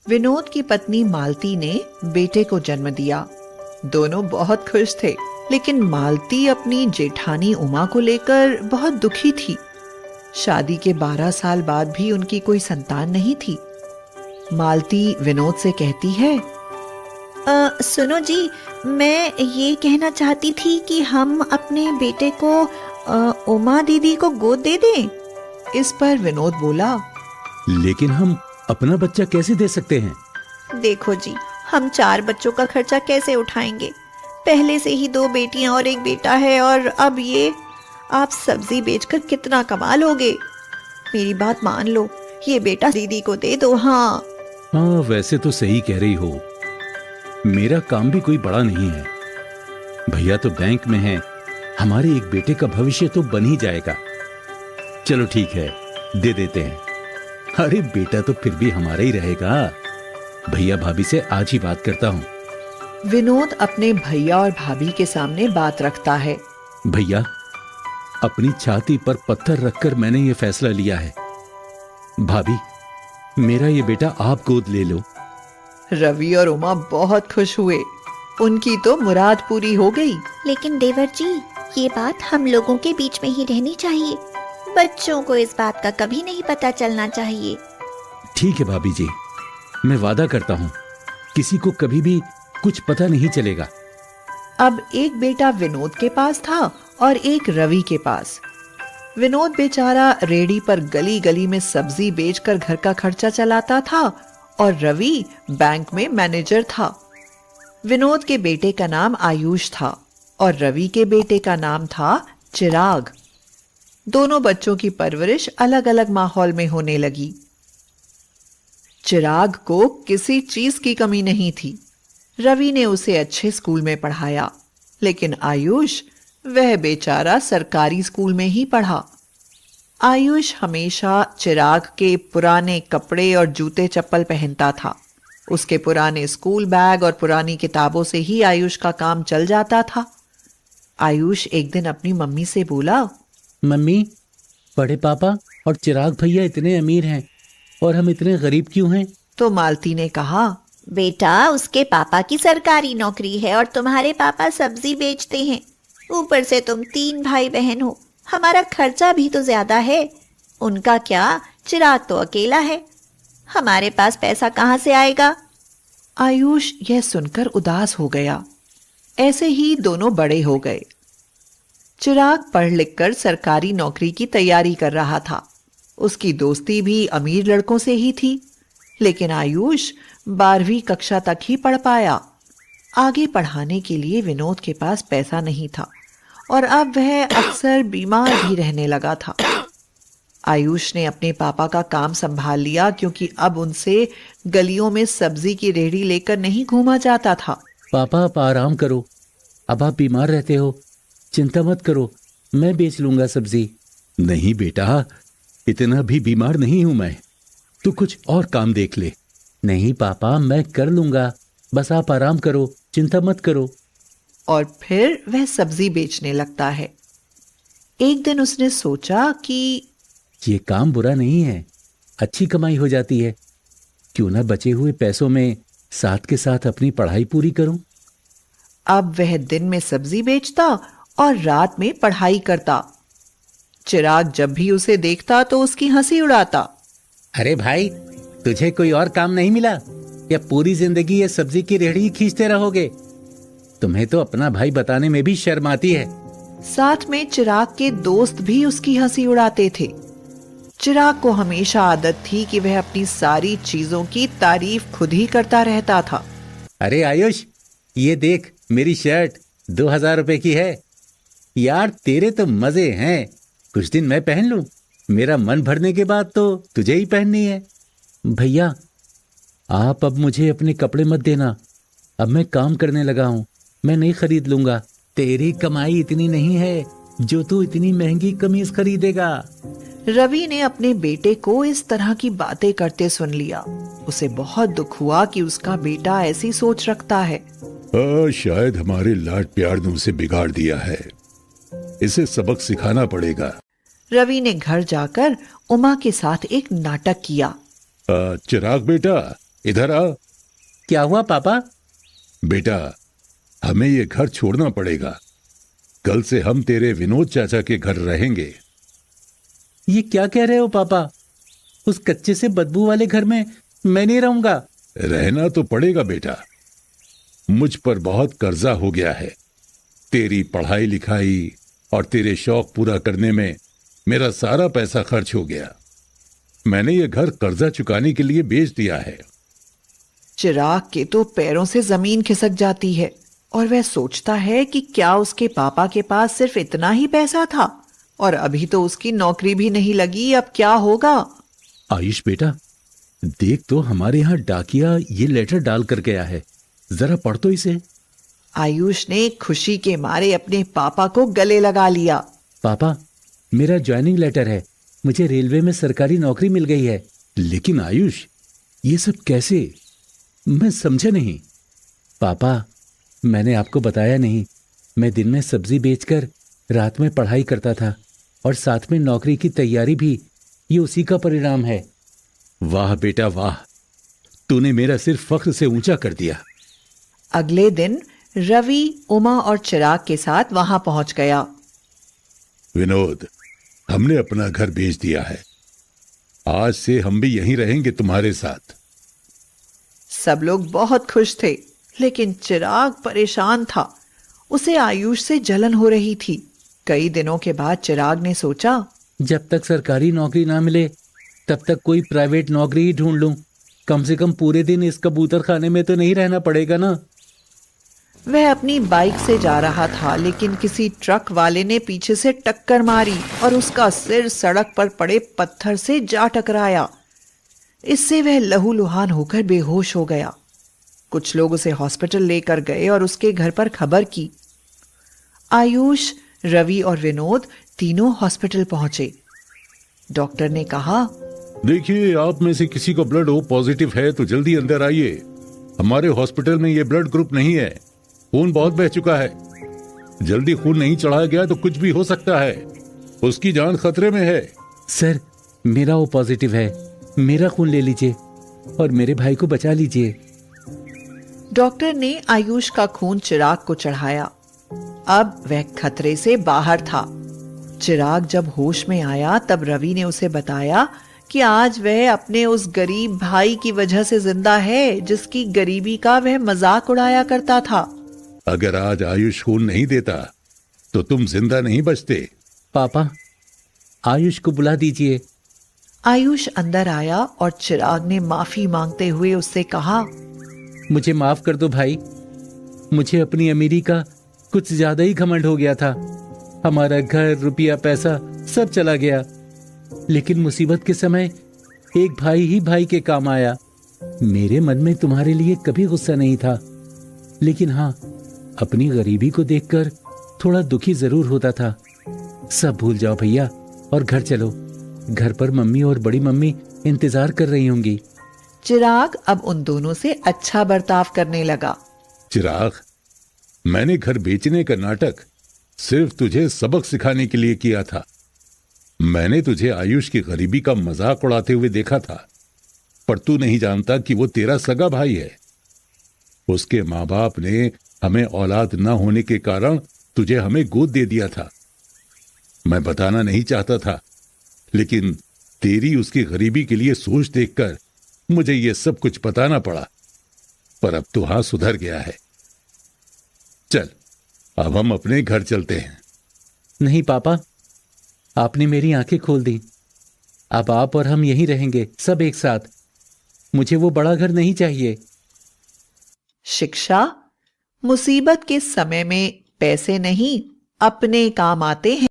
विनोद की पत्नी मालती ने बेटे को जन्म दिया। दोनों बहुत खुश थे, लेकिन मालती अपनी जेठानी उमा को लेकर बहुत दुखी थी। शादी के 12 साल बाद भी उनकी कोई संतान नहीं थी। मालती विनोद से कहती है, सुनो जी, मैं ये कहना चाहती थी कि हम अपने बेटे को उमा दीदी को गोद दे दें। इस पर विनोद बोला, लेकिन हम अपना बच्चा कैसे दे सकते हैं? देखो जी, हम 4 बच्चों का खर्चा कैसे उठाएंगे? पहले से ही 2 बेटियां और 1 बेटा है, और अब ये आप सब्जी बेचकर कितना कमा लोगे? मेरी बात मान लो, ये बेटा दीदी को दे दो। हाँ, वैसे तो सही कह रही हो। मेरा काम भी कोई बड़ा नहीं है। भैया तो बैंक में है, हमारे एक बेटे का भविष्य तो बन ही जाएगा। चलो ठीक है, दे देते हैं। अरे बेटा तो फिर भी हमारा ही रहेगा। भैया भाभी से आज ही बात करता हूँ। विनोद अपने भैया और भाभी के सामने बात रखता है। भैया, अपनी छाती पर पत्थर रखकर मैंने ये फैसला लिया है। भाभी, मेरा ये बेटा आप गोद ले लो। रवि और उमा बहुत खुश हुए। उनकी तो मुराद पूरी हो गई। लेकिन देवर जी, ये बात हम लोगों के बीच में ही रहनी चाहिए। बच्चों को इस बात का कभी नहीं पता चलना चाहिए। ठीक है भाभी जी, मैं वादा करता हूँ किसी को कभी भी कुछ पता नहीं चलेगा। अब एक बेटा विनोद के पास था और एक रवि के पास। विनोद बेचारा रेडी पर गली गली में सब्जी बेचकर घर का खर्चा चलाता था और रवि बैंक में मैनेजर था। विनोद के बेटे का नाम आयुष था और रवि के बेटे का नाम था चिराग। दोनों बच्चों की परवरिश अलग अलग माहौल में होने लगी। चिराग को किसी चीज की कमी नहीं थी। रवि ने उसे अच्छे स्कूल में पढ़ाया, लेकिन आयुष, वह बेचारा सरकारी स्कूल में ही पढ़ा। आयुष हमेशा चिराग के पुराने कपड़े और जूते चप्पल पहनता था। उसके पुराने स्कूल बैग और पुरानी किताबों से ही आयुष का काम चल जाता था। आयुष एक दिन अपनी मम्मी से बोला, मम्मी, बड़े पापा और चिराग भैया इतने अमीर हैं और हम इतने गरीब क्यों हैं? तो मालती ने कहा, बेटा, उसके पापा की सरकारी नौकरी है और तुम्हारे पापा सब्जी बेचते हैं। ऊपर से तुम 3 भाई बहन हो, हमारा खर्चा भी तो ज्यादा है। उनका क्या, चिराग तो अकेला है, हमारे पास पैसा कहाँ से आएगा? आयुष यह सुनकर उदास हो गया। ऐसे ही दोनों बड़े हो गए। चिराग पढ़ लिखकर सरकारी नौकरी की तैयारी कर रहा था। उसकी दोस्ती भी अमीर लड़कों से ही थी, लेकिन आयुष 12वीं कक्षा तक ही पढ़ पाया। आगे पढ़ाने के लिए विनोद के पास पैसा नहीं था और अब वह अक्सर बीमार भी रहने लगा था। आयुष ने अपने पापा का काम संभाल लिया, क्योंकि अब उनसे गलियों में सब्जी की रेहड़ी लेकर नहीं घूमा जाता था। पापा, आप आराम करो, अब आप बीमार रहते हो, चिंता मत करो, मैं बेच लूंगा सब्जी। नहीं बेटा, इतना भी बीमार नहीं हूं मैं, तू कुछ और काम देख ले। नहीं पापा, मैं कर लूंगा, बस आप आराम करो, चिंता मत करो। और फिर वह सब्जी बेचने लगता है। एक दिन उसने सोचा कि ये काम बुरा नहीं है, अच्छी कमाई हो जाती है। क्यों ना बचे हुए पैसों में साथ के साथ अपनी पढ़ाई पूरी करूं। अब वह दिन में सब्जी बेचता और रात में पढ़ाई करता। चिराग जब भी उसे देखता तो उसकी हंसी उड़ाता। अरे भाई, तुझे कोई और काम नहीं मिला या पूरी जिंदगी ये सब्जी की रेहड़ी खींचते रहोगे? तुम्हें तो अपना भाई बताने में भी शर्म आती है। साथ में चिराग के दोस्त भी उसकी हंसी उड़ाते थे। चिराग को हमेशा आदत थी कि वह अपनी सारी चीजों की तारीफ खुद ही करता रहता था। अरे आयुष, ये देख, मेरी शर्ट 2000 रुपए की है। यार, तेरे तो मजे हैं, कुछ दिन मैं पहन लूं, मेरा मन भरने के बाद तो तुझे ही पहननी है। भैया, आप अब मुझे अपने कपड़े मत देना, अब मैं काम करने लगा हूं, मैं नहीं खरीद लूंगा। तेरी कमाई इतनी नहीं है जो तू इतनी महंगी कमीज खरीदेगा। रवि ने अपने बेटे को इस तरह की बातें करते सुन लिया। उसे बहुत दुख हुआ कि उसका बेटा ऐसी सोच रखता है। शायद हमारे लाड प्यार ने उसे बिगाड़ दिया है, इसे सबक सिखाना पड़ेगा। रवि ने घर जाकर उमा के साथ एक नाटक किया। चिराग बेटा, इधर आ। क्या हुआ पापा? बेटा, हमें ये घर छोड़ना पड़ेगा। कल से हम तेरे विनोद चाचा के घर रहेंगे। ये क्या कह रहे हो पापा? उस कच्चे से बदबू वाले घर में मैं नहीं रहूंगा। रहना तो पड़ेगा बेटा। मुझ पर बहुत कर्जा हो गया है। तेरी पढ़ाई लिखाई और तेरे शौक पूरा करने में मेरा सारा पैसा खर्च हो गया। मैंने ये घर कर्जा चुकाने के लिए बेच दिया है। चिराग के तो पैरों से जमीन खिसक जाती है और वह सोचता है कि क्या उसके पापा के पास सिर्फ इतना ही पैसा था और अभी तो उसकी नौकरी भी नहीं लगी। अब क्या होगा? आयुष बेटा, देख तो हमारे यहाँ डाकिया ये लेटर डाल कर गया है, जरा पढ़ तो इसे। आयुष ने खुशी के मारे अपने पापा को गले लगा लिया। पापा, मेरा ज्वाइनिंग लेटर है, मुझे रेलवे में सरकारी नौकरी मिल गई है। लेकिन आयुष, ये सब कैसे? मैं समझा नहीं। पापा, मैंने आपको बताया नहीं, मैं दिन में सब्जी बेचकर रात में पढ़ाई करता था और साथ में नौकरी की तैयारी भी। ये उसी का परिणाम है। वाह बेटा वाह, तूने मेरा सिर फख्र से ऊंचा कर दिया। अगले दिन रवि उमा और चिराग के साथ वहां पहुंच गया। विनोद, हमने अपना घर बेच दिया है। आज से हम भी यहीं रहेंगे तुम्हारे साथ। सब लोग बहुत खुश थे, लेकिन चिराग परेशान था। उसे आयुष से जलन हो रही थी। कई दिनों के बाद चिराग ने सोचा, जब तक सरकारी नौकरी ना मिले तब तक कोई प्राइवेट नौकरी ही ढूंढ लूं। कम से कम पूरे दिन इस कबूतर खाने में तो नहीं रहना पड़ेगा ना। वह अपनी बाइक से जा रहा था, लेकिन किसी ट्रक वाले ने पीछे से टक्कर मारी और उसका सिर सड़क पर पड़े पत्थर से जा टकराया। इससे वह लहूलुहान होकर बेहोश हो गया। कुछ लोग उसे हॉस्पिटल लेकर गए और उसके घर पर खबर की। आयुष, रवि और विनोद तीनों हॉस्पिटल पहुंचे। डॉक्टर ने कहा, देखिए, आप में से किसी को ब्लड ओ पॉजिटिव है तो जल्दी अंदर आइए। हमारे हॉस्पिटल में ये ब्लड ग्रुप नहीं है। खून बहुत बह चुका है। जल्दी खून नहीं चढ़ाया गया तो कुछ भी हो सकता है। उसकी जान खतरे में है। सर, मेरा ओ पॉजिटिव है, मेरा खून ले लीजिए और मेरे भाई को बचा लीजिए। डॉक्टर ने आयुष का खून चिराग को चढ़ाया। अब वह खतरे से बाहर था। चिराग जब होश में आया तब रवि ने उसे बताया कि आज वह अपने उस गरीब भाई की वजह से जिंदा है, जिसकी गरीबी का वह मजाक उड़ाया करता था। अगर आज आयुष खून नहीं देता तो तुम जिंदा नहीं बचते। पापा, आयुष को बुला दीजिए। आयुष अंदर आया और चिराग ने माफी मांगते हुए उससे कहा, मुझे माफ कर दो भाई, मुझे अपनी अमीरी का कुछ ज्यादा ही घमंड हो गया था। हमारा घर, रुपया, पैसा सब चला गया। लेकिन मुसीबत के समय एक भाई ही भाई के काम आया। मेरे मन में तुम्हारे लिए कभी गुस्सा नहीं था, लेकिन हाँ, अपनी गरीबी को देखकर थोड़ा दुखी जरूर होता था। सब भूल जाओ भैया और घर चलो। घर पर मम्मी और बड़ी मम्मी इंतजार कर रही होंगी। चिराग अब उन दोनों से अच्छा बर्ताव करने लगा। चिराग, मैंने घर बेचने का नाटक सिर्फ तुझे सबक सिखाने के लिए किया था। मैंने तुझे आयुष की गरीबी का मजाक उड़ाते हुए देखा था, पर तू नहीं जानता कि वो तेरा सगा भाई है। उसके माँ बाप ने हमें औलाद न होने के कारण तुझे हमें गोद दे दिया था। मैं बताना नहीं चाहता था, लेकिन तेरी उसकी गरीबी के लिए सोच देखकर मुझे ये सब कुछ बताना पड़ा। पर अब तो हाँ, सुधर गया है। चल, अब हम अपने घर चलते हैं। नहीं पापा, आपने मेरी आंखें खोल दी। अब आप और हम यहीं रहेंगे, सब एक साथ। मुझे वो बड़ा घर नहीं चाहिए। शिक्षा मुसीबत के समय में पैसे नहीं, अपने काम आते हैं।